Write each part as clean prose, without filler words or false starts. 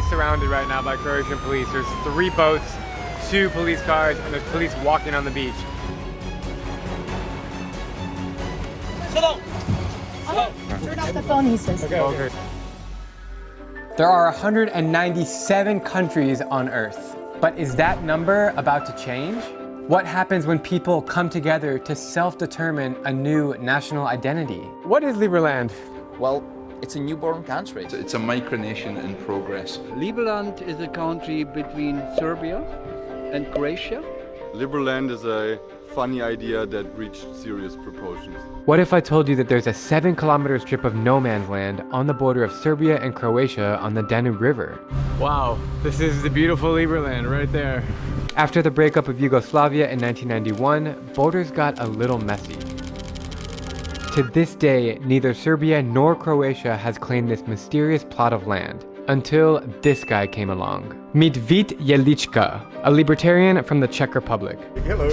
surrounded right now by Croatian police. There's 3 boats, 2 police cars, and there's police walking on the beach. Sit down. Turn off the phone, he says. Okay. There are 197 countries on Earth. But is that number about to change? What happens when people come together to self-determine a new national identity? What is Liberland? Well, it's a newborn country. It's a micronation in progress. Liberland is a country between Serbia and Croatia. Liberland is a funny idea that reached serious proportions. What if I told you that there's a 7-kilometer strip of no man's land on the border of Serbia and Croatia on the Danube River? Wow, this is the beautiful Liberland right there. After the breakup of Yugoslavia in 1991, borders got a little messy. To this day, neither Serbia nor Croatia has claimed this mysterious plot of land, until this guy came along. Meet Vít Jedlička, a libertarian from the Czech Republic. Hello.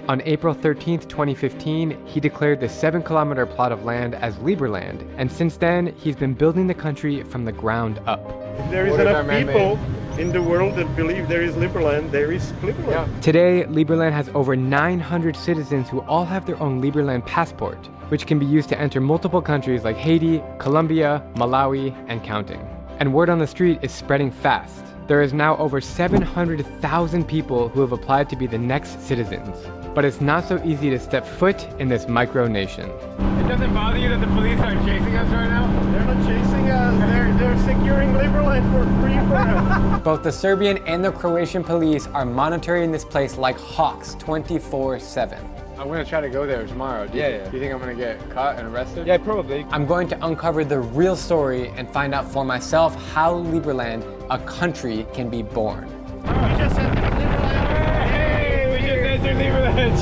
On April 13th, 2015, he declared the 7-kilometer plot of land as Liberland, and since then, he's been building the country from the ground up. If there is enough people in the world that believe there is Liberland, there is Liberland. Yeah. Today, Liberland has over 900 citizens who all have their own Liberland passport, which can be used to enter multiple countries like Haiti, Colombia, Malawi, and counting. And word on the street is spreading fast. There is now over 700,000 people who have applied to be the next citizens. But it's not so easy to step foot in this micro-nation. It doesn't bother you that the police aren't chasing us right now? They're not chasing us, they're securing Liberland for free for us. Both the Serbian and the Croatian police are monitoring this place like hawks 24/7. I'm gonna try to go there tomorrow. Do you think I'm gonna get caught and arrested? Yeah, probably. I'm going to uncover the real story and find out for myself how Liberland, a country, can be born. We just said Liberland. Hey, we just entered Liberland.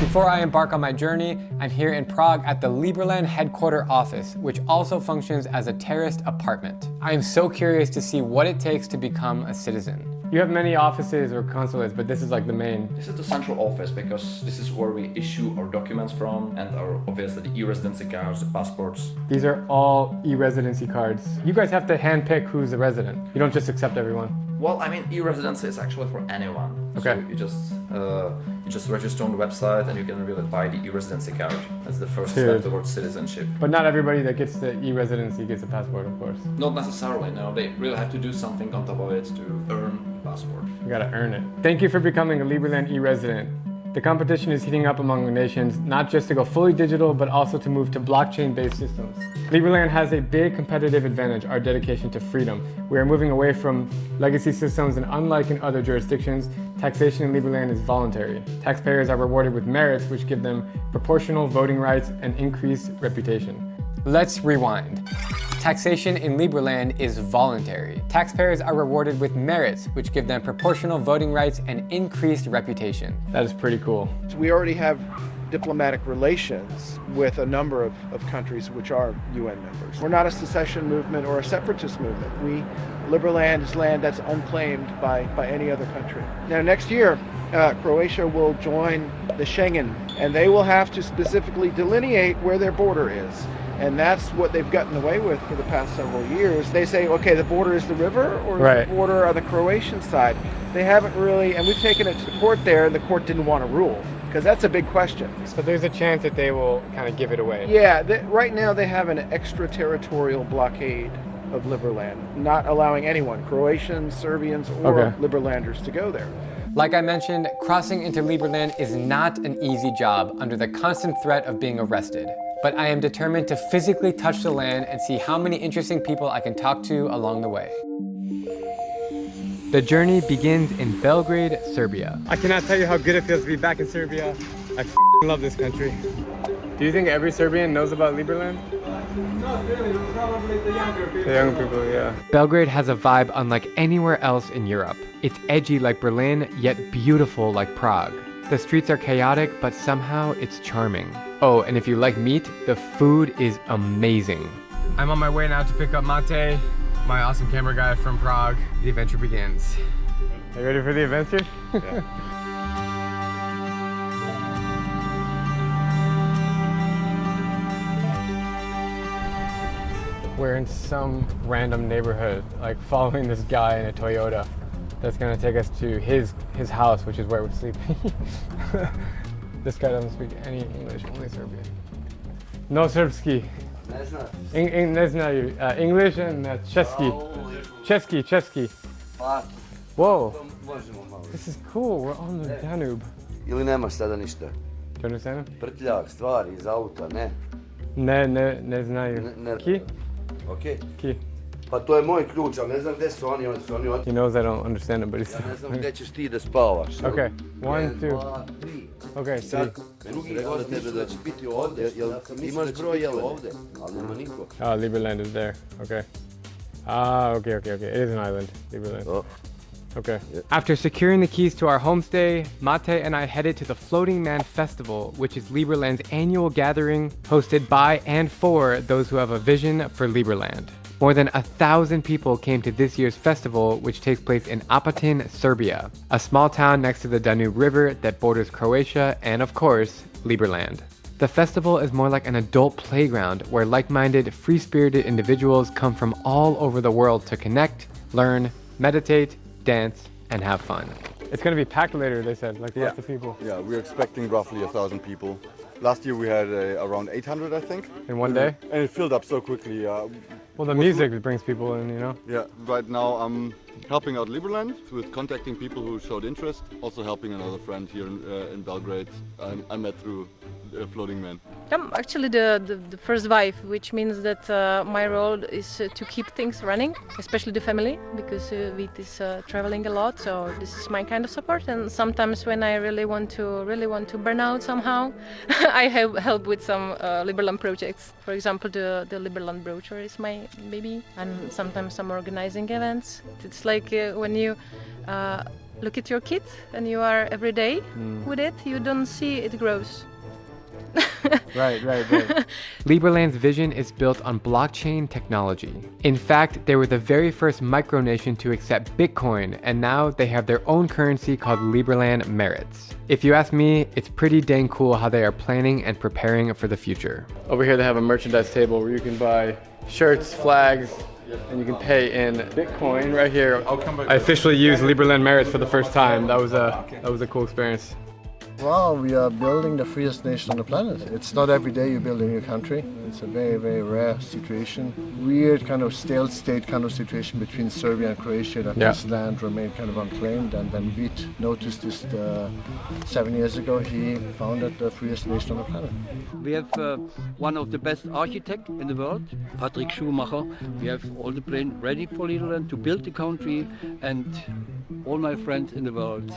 Before I embark on my journey, I'm here in Prague at the Liberland headquarter office, which also functions as a terraced apartment. I am so curious to see what it takes to become a citizen. You have many offices or consulates, but this is like the main. This is the central office because this is where we issue our documents from and our obviously the e-residency cards, the passports. These are all e-residency cards. You guys have to handpick who's a resident. You don't just accept everyone. Well, I mean, e-residency is actually for anyone. Okay. So you just register on the website and you can really buy the e-residency card. That's the first step towards citizenship. But not everybody that gets the e-residency gets a passport, of course. Not necessarily, no. They really have to do something on top of it to earn a passport. You gotta earn it. Thank you for becoming a Liberland e-resident. The competition is heating up among the nations, not just to go fully digital, but also to move to blockchain-based systems. Liberland has a big competitive advantage, our dedication to freedom. We are moving away from legacy systems, and unlike in other jurisdictions, taxation in Liberland is voluntary. Taxpayers are rewarded with merits, which give them proportional voting rights and increased reputation. Let's rewind. Taxation in Liberland is voluntary. Taxpayers are rewarded with merits, which give them proportional voting rights and increased reputation. That is pretty cool. We already have diplomatic relations with a number of countries which are UN members. We're not a secession movement or a separatist movement. Liberland is land that's unclaimed by any other country. Now next year, Croatia will join the Schengen, and they will have to specifically delineate where their border is. And that's what they've gotten away with for the past several years. They say, okay, the border is the river or is the border on the Croatian side? They haven't really, and we've taken it to the court there, and the court didn't want to rule, because that's a big question. So there's a chance that they will kind of give it away. Yeah, right now they have an extraterritorial blockade of Liberland, not allowing anyone, Croatians, Serbians, or Liberlanders to go there. Like I mentioned, crossing into Liberland is not an easy job under the constant threat of being arrested. But I am determined to physically touch the land and see how many interesting people I can talk to along the way. The journey begins in Belgrade, Serbia. I cannot tell you how good it feels to be back in Serbia. I love this country. Do you think every Serbian knows about Liberland? Not really, probably the younger people. The young people, yeah. Belgrade has a vibe unlike anywhere else in Europe. It's edgy like Berlin, yet beautiful like Prague. The streets are chaotic, but somehow it's charming. Oh, and if you like meat, the food is amazing. I'm on my way now to pick up Mate, my awesome camera guy from Prague. The adventure begins. Are you ready for the adventure? Yeah. We're in some random neighborhood, like following this guy in a Toyota that's gonna take us to his house, which is where we're sleeping. This guy doesn't speak any English, only Serbian. No Serbski. Ne znaju. English and Czechski. Whoa. This is cool, we're on the Danube. Ili nemaš sada ništa? Do you understand him? Prtljak, stvari iz auta, ne? Ne znaju. Ki? Okej. Ki. Pa to je moj ključ, ali ne znam gdje su oni He knows I don't understand him, but he's... Ja ne znam gdje ćeš ti da spavaš. Okay, 1, 2. 2, 3. Okay, Sad, drugi gost tebe da će biti ovdje, jel imaš broj ovdje, ali nema niko. Oh, Liberland is there, okay. Ah, okay. It is an island, Liberland. Oh. Okay. After securing the keys to our homestay, Mate and I headed to the Floating Man Festival, which is Liberland's annual gathering hosted by and for those who have a vision for Liberland. More than 1,000 people came to this year's festival, which takes place in Apatin, Serbia, a small town next to the Danube River that borders Croatia and, of course, Liberland. The festival is more like an adult playground where like-minded, free-spirited individuals come from all over the world to connect, learn, meditate, dance, and have fun. It's going to be packed later, they said, like lots of people. Yeah, we're expecting roughly 1,000 people. Last year we had around 800, I think. In one day? And it filled up so quickly. Well, the music brings people in, you know? Yeah, right now I'm helping out Liberland with contacting people who showed interest. Also helping another friend here in Belgrade. I met through Floating Man. I'm actually the first wife, which means that my role is to keep things running, especially the family, because Vít is traveling a lot. So this is my kind of support. And sometimes when I really want to burn out somehow, I have help with some Liberland projects. For example, the Liberland brochure is my baby, and sometimes I'm organizing events. It's like when you look at your kid and you are every day with it, you don't see it grows. Right. Liberland's vision is built on blockchain technology. In fact, they were the very first micronation to accept Bitcoin, and now they have their own currency called Liberland Merits. If you ask me, it's pretty dang cool how they are planning and preparing for the future. Over here they have a merchandise table where you can buy shirts, flags, and you can pay in Bitcoin right here. I officially used Liberland Merits for the first time. That was a cool experience. Wow, we are building the freest nation on the planet. It's not every day you build a new country. It's a very, very rare situation. Weird kind of stale state kind of situation between Serbia and Croatia, that this land remained kind of unclaimed. And when Vít noticed this 7 years ago, he founded the freest nation on the planet. We have one of the best architects in the world, Patrick Schumacher. We have all the plan ready for Liberland to build the country, and all my friends in the world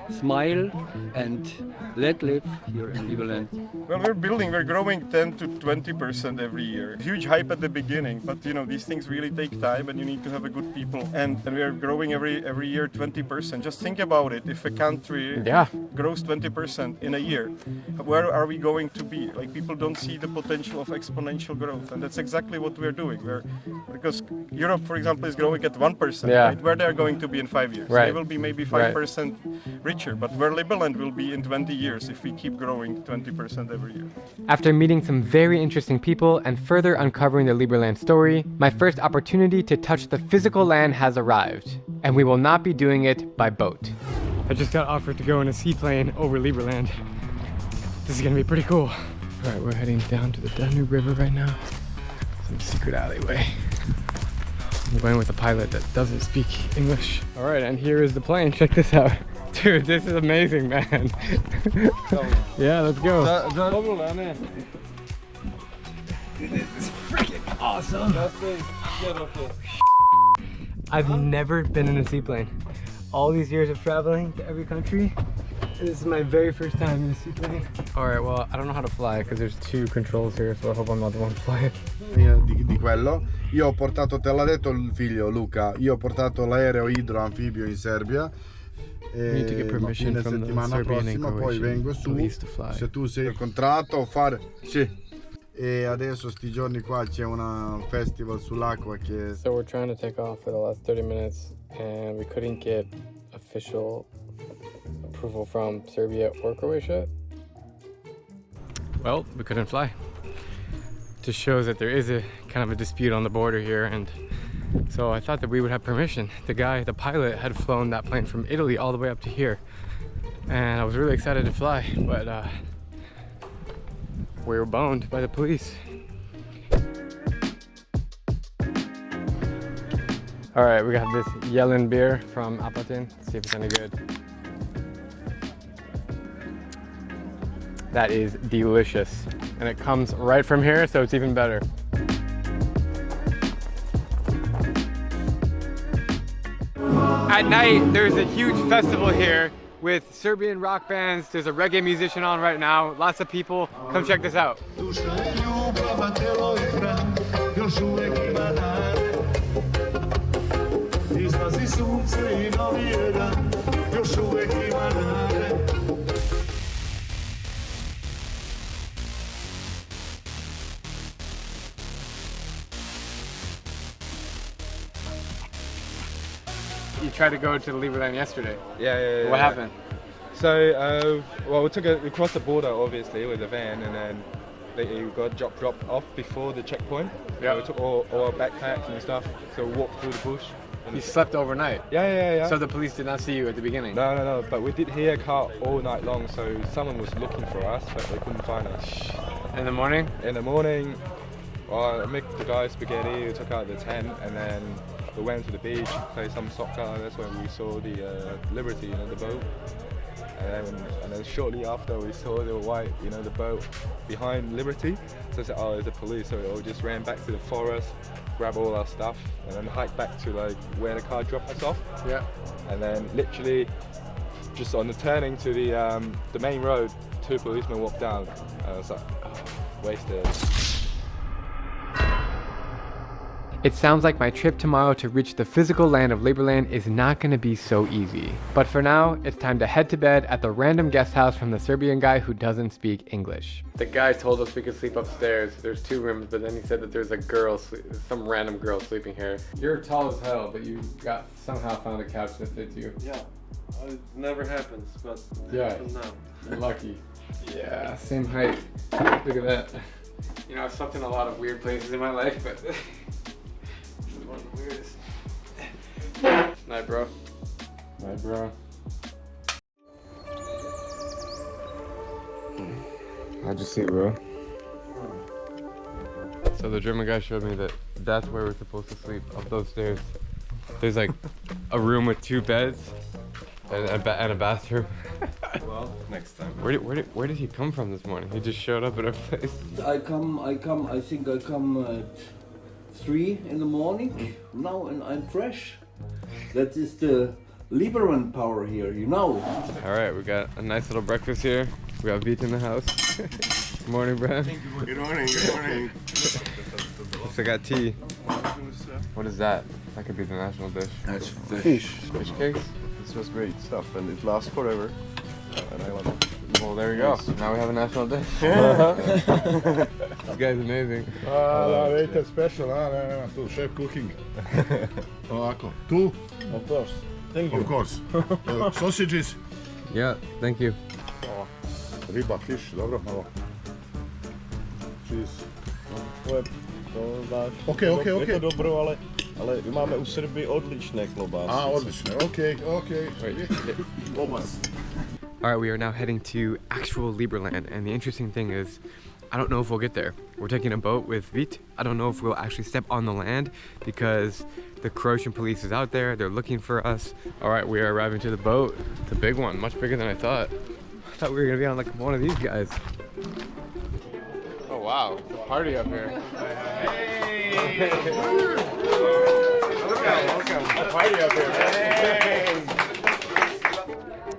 smile and let live here in Liberland. Well, we're growing 10 to 20% every year. Huge hype at the beginning, but you know, these things really take time and you need to have a good people. And we are growing every year 20%. Just think about it. If a country grows 20% in a year, where are we going to be? Like, people don't see the potential of exponential growth. And that's exactly what we're doing. Because Europe, for example, is growing at 1%, right? Where they're going to be in 5 years. They will be maybe 5% richer, but where Liberland will be in 20 years if we keep growing 20% every year. After meeting some very interesting people and further uncovering the Liberland story, my first opportunity to touch the physical land has arrived, and we will not be doing it by boat. I just got offered to go in a seaplane over Liberland. This is gonna be pretty cool. All right, we're heading down to the Danube River right now. Some secret alleyway. I'm going with a pilot that doesn't speak English. All right, and here is the plane. Check this out. Dude, this is amazing, man. Yeah, let's go. Dude, this is freaking awesome. I've never been in a seaplane. All these years of traveling to every country, this is my very first time in a seaplane. All right, well, I don't know how to fly because there's 2 controls here, so I hope I'm not the one flying. Di quello. Io ho portato, te l'ha detto il figlio Luca, io ho portato l'aereo idroanfibio in Serbia. We need to get permission from the Serbian and Croatian police to fly. Se tu sei contratto fare sì. E adesso sti giorni qua c'è un festival sull'acqua che So we're trying to take off for the last 30 minutes and we couldn't get official approval from Serbia or Croatia. Well, we couldn't fly. just shows that there is a kind of a dispute on the border here, and so I thought that we would have permission. The pilot had flown that plane from Italy all the way up to here, and I was really excited to fly, but we were boned by the police. All right, we got this Yellen beer from Apatin. Let's see if it's any good. That is delicious. And it comes right from here, so it's even better. At night, there's a huge festival here with Serbian rock bands. There's a reggae musician on right now. Lots of people. Come check this out. You tried to go to the Liberland yesterday. Yeah. What happened? So, well, we crossed the border obviously with a van, and then we got dropped off before the checkpoint. Yeah. We took all our backpacks and stuff, so we walked through the bush. You slept overnight? Yeah. So the police did not see you at the beginning? No, but we did hear a car all night long, so someone was looking for us, but they couldn't find us. In the morning? In the morning, well, I made the guys spaghetti, we took out the tent, and then we went to the beach, played some soccer. That's when we saw the Liberty, the boat. And then shortly after we saw the white, the boat behind Liberty. So I said, oh, it's the police. So we all just ran back to the forest, grabbed all our stuff, and then hiked back to where the car dropped us off. Yeah. And then literally, just on the turning to the main road, 2 policemen walked down. And I was like, oh, wasted. It sounds like my trip tomorrow to reach the physical land of Liberland is not going to be so easy. But for now, it's time to head to bed at the random guest house from the Serbian guy who doesn't speak English. The guy told us we could sleep upstairs. There's 2 rooms, but then he said that there's a girl, some random girl sleeping here. You're tall as hell, but you somehow found a couch that fits you. Yeah, it never happens, but yeah, now. You're lucky. Yeah, same height. Look at that. I've slept in a lot of weird places in my life, but this is one of the weirdest. Night, bro. Night, bro. How'd you sleep, bro? So the German guy showed me that that's where we're supposed to sleep, up those stairs. There's like a room with 2 beds and a bathroom. Well, next time. Where did he come from this morning? He just showed up at our place. I think I come at 3 in the morning now, and I'm fresh. That is the Liberland power here, All right, we got a nice little breakfast here. We got Vít in the house. Good morning, Brad. Good morning, good morning. So I got tea. What is that? That could be the national dish. That's fish. Fish cakes? This was great stuff, and it lasts forever. And I love it. Well, there we go. Now we have a national dish. This guy's amazing. It's special, tu chef cooking. Ovako, tu? Of course. Thank you. Of course. Sausages. Yeah, thank you. Riba, fish, dobro, malo. Cheese. Ok. Je to dobro, ale máme u Srby odličné klobásy. Odličné, ok. All right, we are now heading to actual Liberland, and the interesting thing is, I don't know if we'll get there. We're taking a boat with Vít. I don't know if we'll actually step on the land because the Croatian police is out there. They're looking for us. All right, we are arriving to the boat. It's a big one, much bigger than I thought. I thought we were gonna be on like one of these guys. Oh wow, it's a party up here. Hey! Welcome. Party up here, man.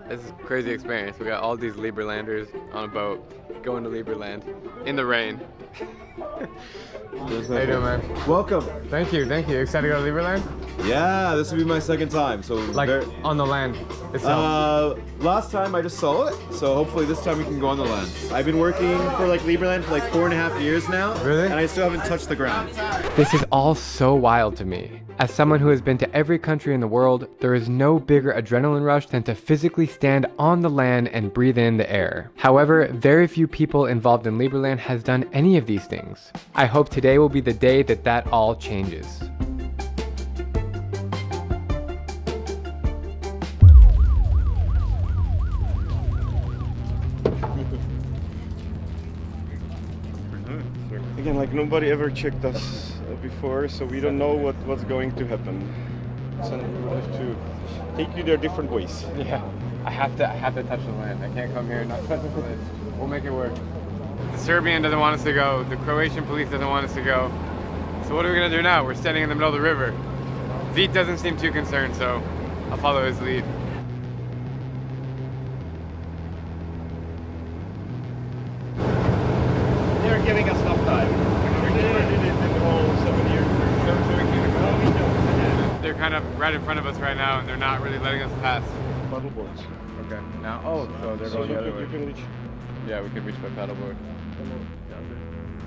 This is a crazy experience. We got all these Liberlanders on a boat going to Liberland in the rain. How you doing, man? Welcome. Thank you. Excited to go to Liberland? Yeah, this will be my second time. So on the land itself. Last time I just saw it, so hopefully this time we can go on the land. I've been working for Liberland for 4.5 years now. Really? And I still haven't touched the ground. This is all so wild to me. As someone who has been to every country in the world, there is no bigger adrenaline rush than to physically stand on the land and breathe in the air. However, very few people involved in Liberland has done any of these things. I hope today will be the day that that all changes. Again, like nobody ever checked us before, so we don't know what's going to happen. So we'll have to take you there different ways. Yeah, I have to touch the land. I can't come here and not touch the land. We'll make it work. The Serbian doesn't want us to go. The Croatian police doesn't want us to go. So what are we gonna do now? We're standing in the middle of the river. Vít doesn't seem too concerned, so I'll follow his lead. They're giving us enough time. We never did it in the whole 7 years. They're kind of right in front of us right now, and they're not really letting us pass. Paddleboards. Okay. Now, oh, so they're going the other way. You can reach. Yeah, we can reach by paddleboard.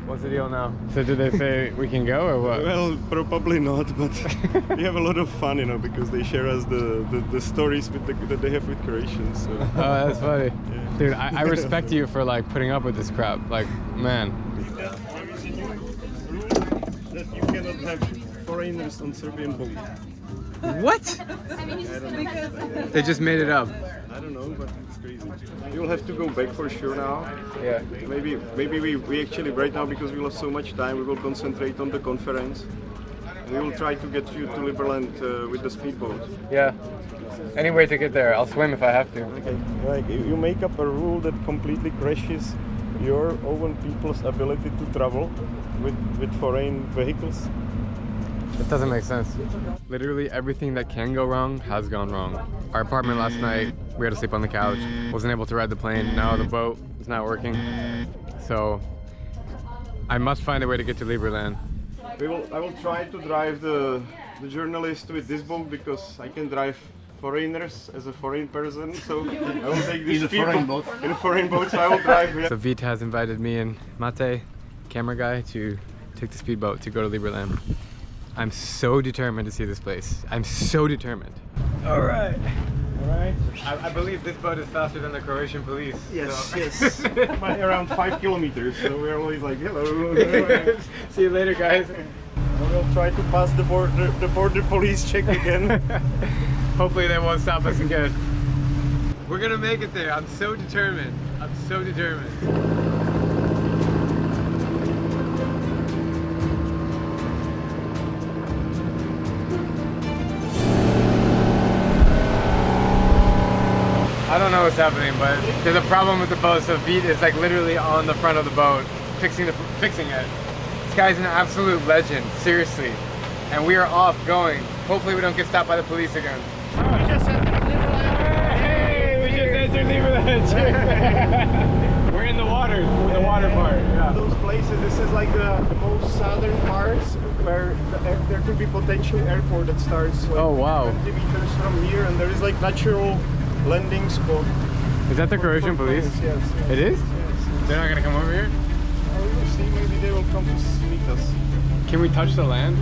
What's the deal now? So did they say we can go or what? Well, probably not, but we have a lot of fun, you know, because they share us the stories that they have with Croatians. So. Oh, that's funny. Yeah. Dude, I respect you for like putting up with this crap. Like, man. There is a new rule that you cannot have foreigners on Serbian boat. What? They just made it up. I don't know, but it's crazy. You'll have to go back for sure now. Yeah. Maybe we actually right now, because we lost so much time, we will concentrate on the conference. We will try to get you to Liberland with the speedboat. Yeah. Any way to get there. I'll swim if I have to. Okay. Like you make up a rule that completely crashes your own people's ability to travel with foreign vehicles. It doesn't make sense. Literally everything that can go wrong has gone wrong. Our apartment last night, we had to sleep on the couch. Wasn't able to ride the plane. Now the boat is not working. So I must find a way to get to Liberland. I will try to drive the journalist with this boat, because I can drive foreigners as a foreign person. So I will take these people in a foreign boat. So I will drive. Yeah. So Vít has invited me and Mate, camera guy, to take the speedboat to go to Liberland. I'm so determined to see this place. I'm so determined. All right. I believe this boat is faster than the Croatian police. Yes, so. yes. By around 5 kilometers. So we're always like, hello. See you later, guys. We'll try to pass the border police check again. Hopefully they won't stop us again. We're gonna make it there. I'm so determined. I'm so determined. I don't know what's happening, but there's a problem with the boat, so Vít is like literally on the front of the boat, fixing it. This guy's an absolute legend, seriously. And we are off going. Hopefully we don't get stopped by the police again. We just entered Liberland. Hey, we just entered Liberland. We're in the water, the water part. Yeah. Those places, this is like the most southern parts where there could be potentially airport that starts like 20 meters from here, and there is like natural landing spot. Is that the Croatian police? Yes. It is? Yes. They're not gonna come over here? We will see, maybe they will come to meet us. Can we touch the land?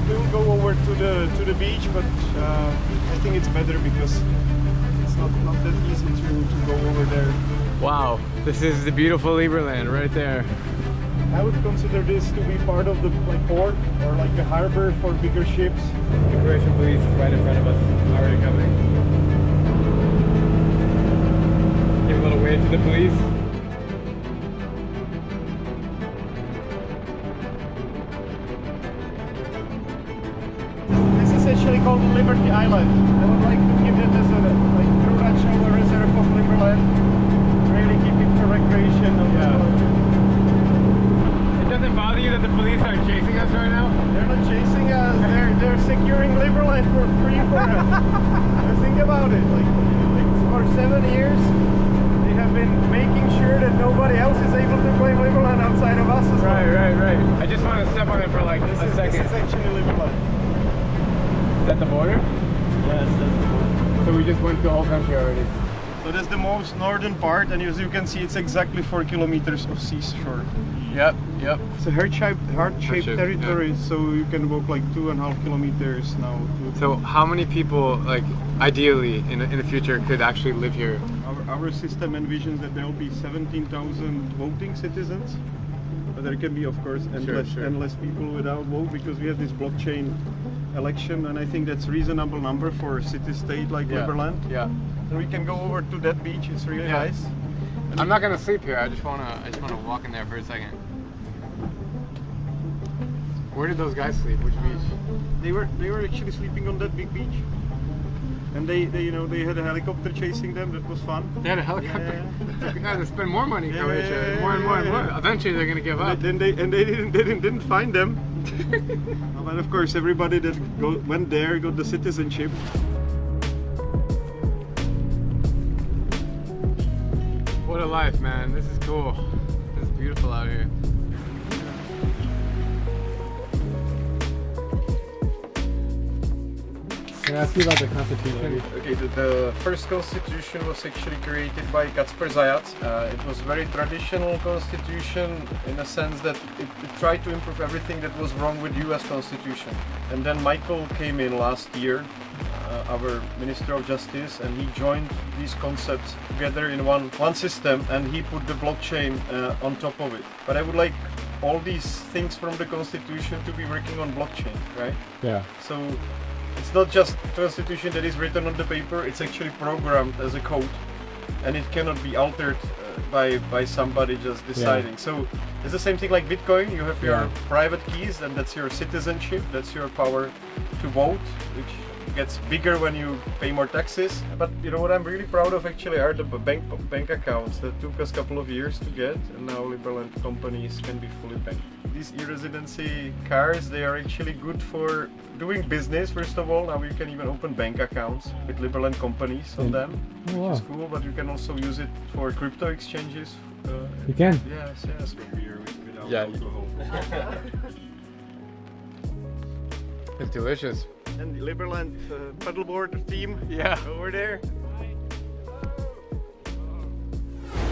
We will go over to the beach, but I think it's better because it's not that easy to go over there. Wow, this is the beautiful Liberland right there. I would consider this to be part of the port or like a harbor for bigger ships. The Croatian police is right in front of us, already coming. Give a little wave to the police. This is actually called Liberty Island. I would like to give it as a pretty much a reserve of Liberland. Really keep it for recreation. It doesn't bother you that the police are chasing us right now? They're not chasing us. They're securing Liberland for free for us. Think about it. Like for 7 years. Have been making sure that nobody else is able to claim Liberland outside of us as well. Right. I just want to step on it for like a second. This is actually Liberland. Is that the border? Yes, that's the border. So we just went to the whole country already. So that's the most northern part, and as you can see, it's exactly 4 kilometers of seashore. Yep. It's a heart-shaped territory, so you can walk like 2.5 kilometers now. So how many people, like, ideally in the future could actually live here? Our system envisions that there will be 17,000 voting citizens, but there can be, of course, endless people without vote, because we have this blockchain election, and I think that's a reasonable number for a city-state like Liberland. Yeah. So we can go over to that beach. It's really nice. I'm not gonna sleep here. I just wanna walk in there for a second. Where did those guys sleep? Which beach? They were actually sleeping on that big beach, and they had a helicopter chasing them. That was fun. They had a helicopter. Yeah. They gotta spend more money in Croatia, more and more. Eventually, they're gonna give up. They didn't find them. And of course, everybody that went there got the citizenship. What a life, man. This is cool. This is beautiful out here. Can I ask you about the Constitution? Okay, the first constitution was actually created by Kacper Zajac. It was very traditional constitution in a sense that it tried to improve everything that was wrong with US constitution. And then Michael came in last year, our Minister of Justice, and he joined these concepts together in one system, and he put the blockchain on top of it. But I would like all these things from the constitution to be working on blockchain, right? Yeah. So it's not just a constitution that is written on the paper, it's actually programmed as a code, and it cannot be altered by somebody just deciding. So it's the same thing like Bitcoin. You have your private keys, and that's your citizenship, that's your power to vote, which gets bigger when you pay more taxes. But you know what I'm really proud of actually are the bank accounts that took us a couple of years to get, and now Liberland companies can be fully banked. These e-residency cards, they are actually good for doing business. First of all, now you can even open bank accounts with Liberland companies on them, which is cool. But you can also use it for crypto exchanges. You can? Yes. Beer without alcohol. It's delicious. And the Liberland paddleboard team over there.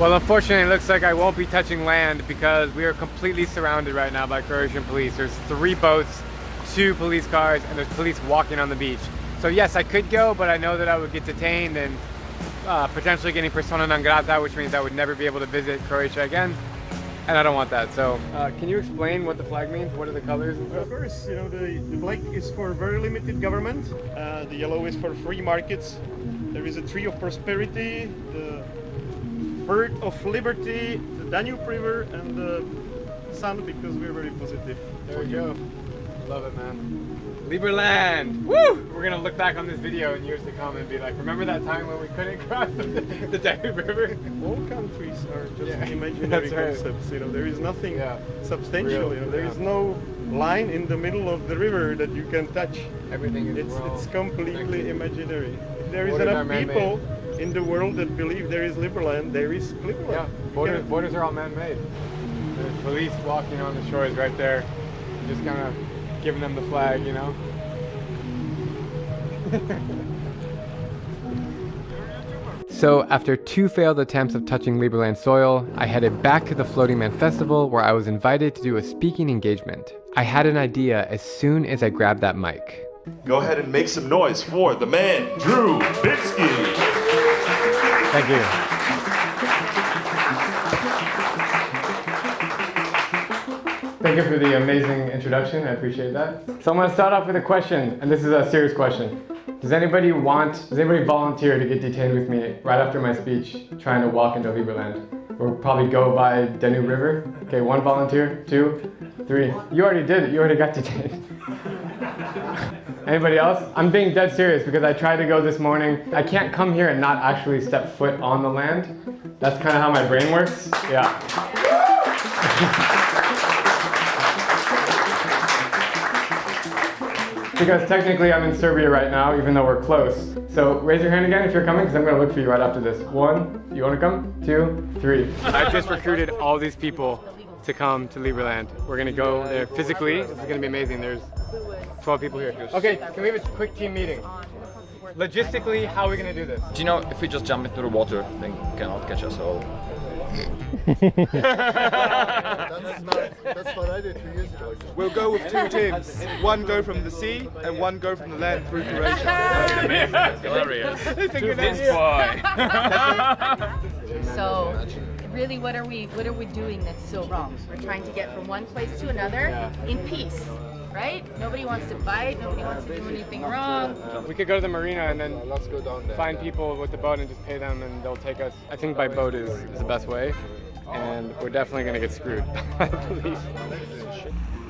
Well, unfortunately, it looks like I won't be touching land because we are completely surrounded right now by Croatian police. There's 3 boats, 2 police cars, and there's police walking on the beach. So yes, I could go, but I know that I would get detained and potentially getting persona non grata, which means I would never be able to visit Croatia again. And I don't want that. So can you explain what the flag means? What are the colors? Of course, you know, the black is for very limited government. The yellow is for free markets. There is a tree of prosperity, the bird of liberty, the Danube River, and the sun, because we're very positive. There we go. Love it, man. Liberland! Woo! We're gonna look back on this video in years to come and be like, remember that time when we couldn't cross the Danube River? All countries are just imaginary concepts. You know, there is nothing substantial. You know, there is no line in the middle of the river that you can touch. Everything is it's completely imaginary. If there is enough people in the world that believe there is Liberland, there is Liberland. Yeah, borders are all man-made. There's police walking on the shores right there, just kind of giving them the flag, you know? So after 2 failed attempts of touching Liberland soil, I headed back to the Floating Man Festival where I was invited to do a speaking engagement. I had an idea as soon as I grabbed that mic. Go ahead and make some noise for the man, Drew Binsky. Thank you. Thank you for the amazing introduction. I appreciate that. So I'm going to start off with a question, and this is a serious question. Does anybody volunteer to get detained with me right after my speech trying to walk into Liberland? We'll probably go by Danube River. Okay, 1 volunteer, 2, 3. You already did it. You already got detained. Anybody else? I'm being dead serious because I tried to go this morning. I can't come here and not actually step foot on the land. That's kind of how my brain works. Yeah. Because technically I'm in Serbia right now, even though we're close. So raise your hand again if you're coming, because I'm going to look for you right after this. 1, you want to come? 2, 3. I just recruited all these people to come to Liberland. We're going to go there physically. This is going to be amazing. There's 12 people here. Okay, can we have a quick team meeting? Logistically, how are we going to do this? Do you know if we just jump into the water, then cannot catch us all? That's what I did 2 years ago. We'll go with 2 teams. One go from the sea and one go from the land through Croatia. Hilarious. This boy. So, really, what are we doing that's so wrong? We're trying to get from one place to another in peace, right? Nobody wants to fight. Nobody wants to do anything wrong. We could go to the marina and then let's go down there. find people with the boat and just pay them and they'll take us. I think by boat is the best way. And we're definitely gonna get screwed, I believe.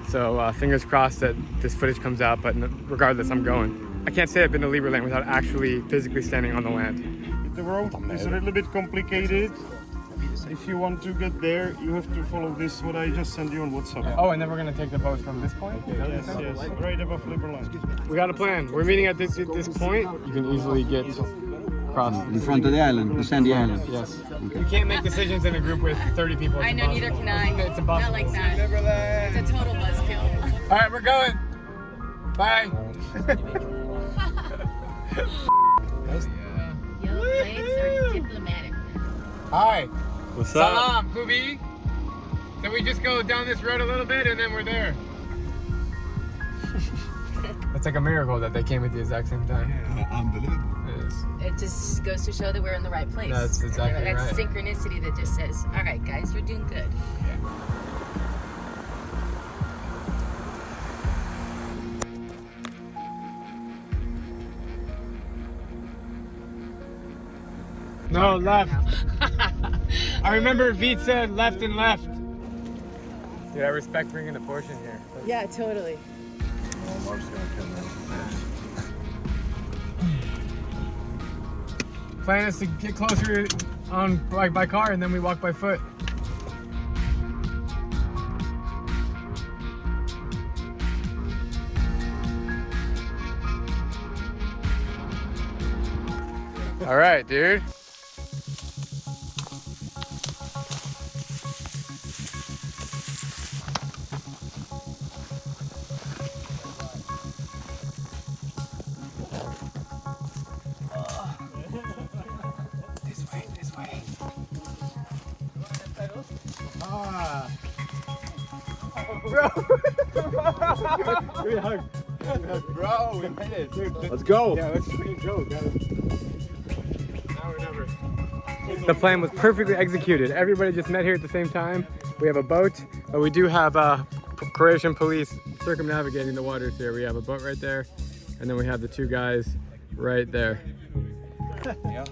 So fingers crossed that this footage comes out, but regardless, I'm going. I can't say I've been to Liberland without actually physically standing on the land. The road is a little bit complicated. If you want to get there, you have to follow this, what I just sent you on WhatsApp. Oh, and then we're gonna take the boat from this point? Yes, right above Liberland. We got a plan. We're meeting at this point. You can easily get across. In front of the island, the sandy island. Yes. Okay. You can't make decisions in a group with 30 people. I know, neither can I. It's impossible. Not like that. It's a total buzzkill. All right, we're going. Bye. Yellow plates are diplomatic. Hi. What's Salam, Kubi. So we just go down this road a little bit and then we're there. It's like a miracle that they came at the exact same time. Yeah, unbelievable. It is. It just goes to show that we're in the right place. That's exactly That's right. synchronicity that just says, all right, guys, you're doing good. No, left. I remember Vít said left and left. Dude, I respect bringing the Porsche in here. Yeah, totally. Oh, Mark's gonna come in. Plan is to get closer on by car and then we walk by foot. All right, dude. This way. Ah. Bro. Give me a hug. Bro, we made it. Dude, let's go. Yeah, let's go. Now or never. The plan was perfectly executed. Everybody just met here at the same time. We have a boat, but we do have Croatian police circumnavigating the waters here. We have a boat right there, and then we have the 2 guys right there. Yeah.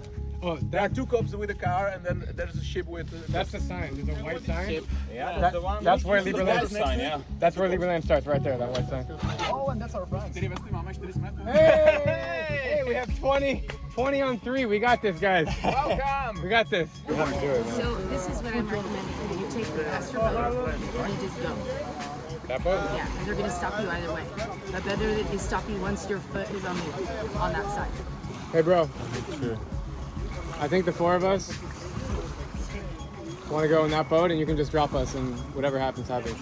Oh, there are 2 cops with a car, and then there's a ship with. That's the sign. There's a white sign. Ship. Yeah, that's the one. That's where The Liberland sign, yeah. That's where Liberland starts, right there. That white sign. Oh, and that's our friends. Hey, we have 20 on 3. We got this, guys. Welcome. We got this. We have to do it, man. So this is what I'm recommending. You take the faster boat and you just go. That boat? Yeah, and they're going to stop you either way. But better that they stop you once your foot is on that side. Hey, bro. Sure. I think the 4 of us want to go in that boat and you can just drop us and whatever happens, happens.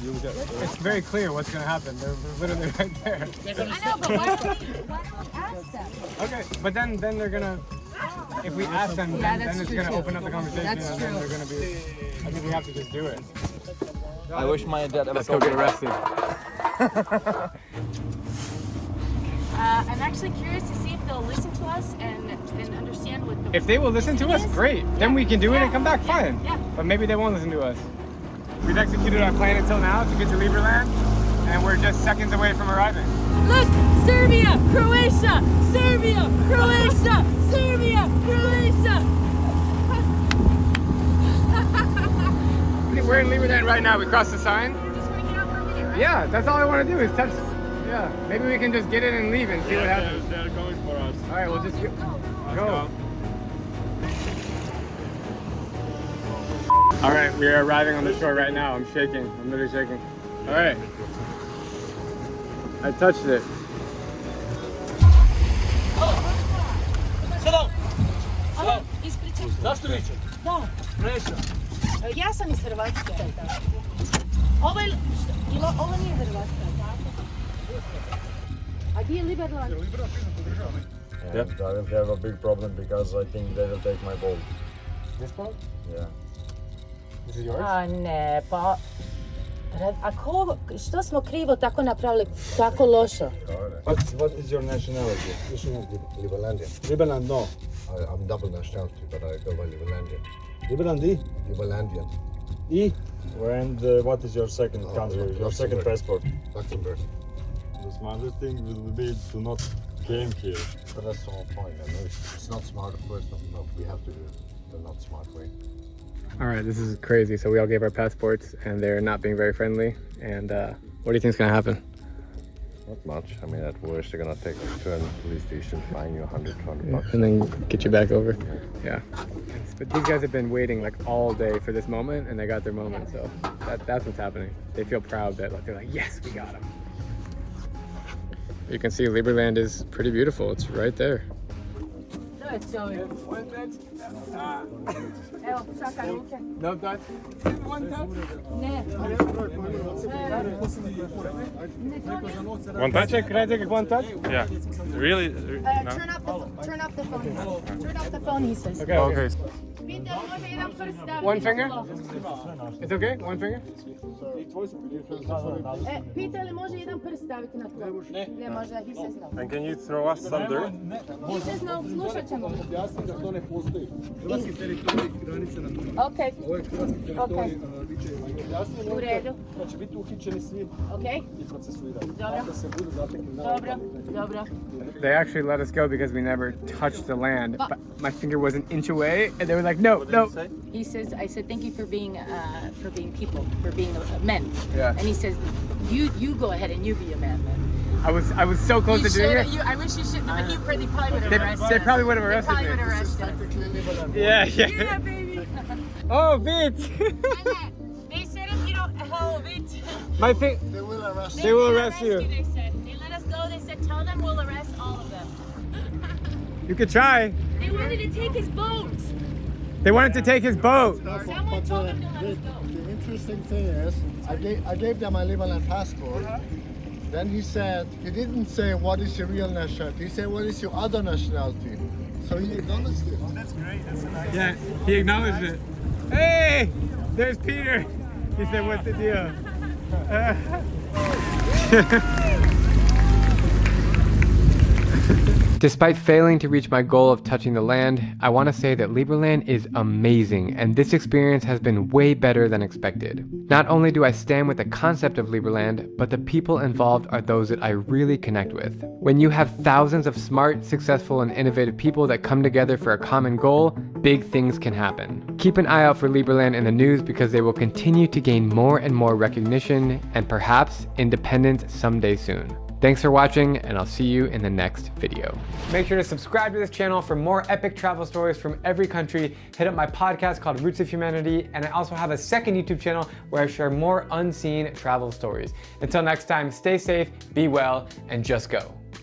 It's very clear what's going to happen. They're literally right there. I know, but why don't we ask them? Okay, but then they're going to, if we ask them, then it's going to open up the conversation That's and then they're going to be, I think we have to just do it. I wish my dad ever Let's go get arrested. I'm actually curious to see if they'll listen to us and understand what the... If they will listen to us, great. Then we can do it and come back, fine. Yeah. But maybe they won't listen to us. We've executed our plan until now to get to Liberland, and we're just seconds away from arriving. Look! Serbia! Croatia! Serbia! Croatia! Serbia! Croatia! We're in Liberland right now. We crossed the sign. Just want to get out for a minute, right? Yeah, that's all I want to do is touch. Yeah, maybe we can just get in and leave and see what happens. They're coming for us. All right, we'll just go. All right, we are arriving on the shore right now. I'm shaking. I'm literally shaking. All right. I touched it. Salam. Salam. Ispričam. Zašto viče? Da. Prešao. Ja sam iz Hrvatske. Ovo nije Hrvatska. A gdje je Liberland? And I will have a big problem because I think they will take my boat. This boat? Yeah. This is yours? A ne, pa... Što smo krivo tako napravili, tako loše? What is your nationality? Liberlandian. Liberland, no. I'm double nationality, but I go by Liberlandian. Liberlandi? Liberlandian. And what is your second country, your second passport? Luxembourg. The smartest thing will be to not came here. But that's the whole point. I know it's not smart, of course, but we have to do it the not smart way. All right, this is crazy. So we all gave our passports and they're not being very friendly. And what do you think is gonna happen? Not much. I mean, at worst, they're gonna take us to a police station, fine you $100 and then get you back over. Yeah. But these guys have been waiting like all day for this moment, and they got their moment. So that's what's happening. They feel proud that they're like, yes, we got them. You can see Liberland is pretty beautiful. It's right there. No, it's so... Evo, čakaj ruke. No touch? One touch? Ne. One touch? Can I take one touch? Yeah. Really? No? Turn off the phone. Turn off the phone, he says. Okay. Okay. One finger? It's okay? One finger? Pita li može jedan prst staviti na tlo? Ne može, he says no. And can you throw us some dirt? He says no, slušat ćemo. Okay. Okay. U redu. Okay. Dobro. They actually let us go because we never touched the land. But my finger was an inch away, and they were like, no, no. He says, I said, thank you for being people, for being men. Yeah. And he says, you go ahead and you be a man then. I was so close to doing it. I wish you shouldn't, but he probably would have arrested They probably would have arrested me. They probably would have arrested. Yeah. Yeah, baby. Oh, Vít. They said if you don't, Vít. My thing. They will arrest. They will arrest you. They said they let us go. They said tell them we'll arrest all of them. You could try. They wanted to take his boat. They wanted to take his boat. Someone told them to let us go. The interesting thing is, I gave them my Liberland passport. Then he said, he didn't say what is your real nationality. He said what is your other nationality. So he acknowledged it. Oh, that's great. That's a nice. Yeah, he acknowledged it. Hey, there's Peter. He said, what's the deal? Despite failing to reach my goal of touching the land, I want to say that Liberland is amazing, and this experience has been way better than expected. Not only do I stand with the concept of Liberland, but the people involved are those that I really connect with. When you have thousands of smart, successful, and innovative people that come together for a common goal, big things can happen. Keep an eye out for Liberland in the news because they will continue to gain more and more recognition and perhaps independence someday soon. Thanks for watching, and I'll see you in the next video. Make sure to subscribe to this channel for more epic travel stories from every country. Hit up my podcast called Roots of Humanity, and I also have a second YouTube channel where I share more unseen travel stories. Until next time, stay safe, be well, and just go.